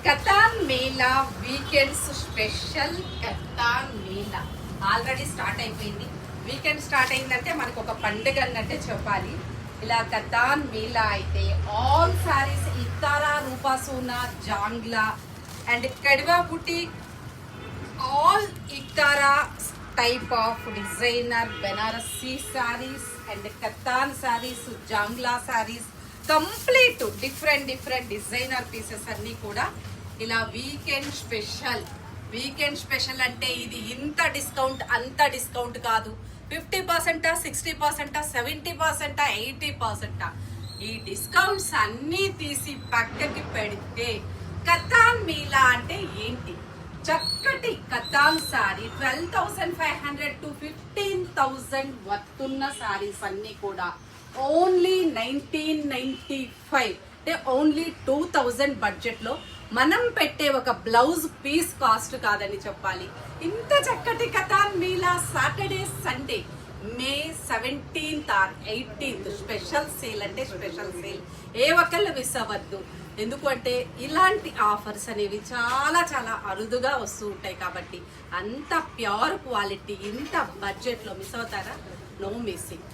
Katan Mela weekends special katan Mela already start అయిపోయింది. Weekend start అయిందంటే మనకు ఒక పండుగ అన్నట్టే చెప్పాలి. ఇలా కతాన్ మేళా అయితే ఆల్ సారీస్ ఇతారా, Rupasona, Jangla and Kadiwa boutique, all ఇతారా type of designer Banarasi sarees and Katan sarees, Jangla sarees, complete different designer pieces అన్నీ కూడా ఇలా వీకెండ్ స్పెషల్. వీకెండ్ స్పెషల్ అంటే ఇది ఇంత డిస్కౌంట్ అంత డిస్కౌంట్ కాదు. 50%, 60%, 70%, 80%. ఈ డిస్కౌంట్స్ అన్నీ తీసి పక్కకి పెడితే కతాన్ మేళా అంటే ఏంటి? చక్కటి కతాన్ సారీ 12,500 to 15,000 వస్తున్న సారీస్ అన్నీ కూడా ఓన్లీ 1995 అంటే ఓన్లీ 2000 బడ్జెట్లో మనం పెట్టే ఒక బ్లౌజ్ పీస్ కాస్ట్ కాదని చెప్పాలి. ఇంత చక్కటి katan Mela Saturday, Sunday, May 17th or 18th special sale అంటే స్పెషల్ సేల్. ఏ ఒక్కళ్ళు మిస్ అవ్వద్దు. ఎందుకంటే ఇలాంటి ఆఫర్స్ అనేవి చాలా చాలా అరుదుగా వస్తూ ఉంటాయి. కాబట్టి అంత ప్యూర్ క్వాలిటీ ఇంత బడ్జెట్లో మిస్ అవుతారా? No missing.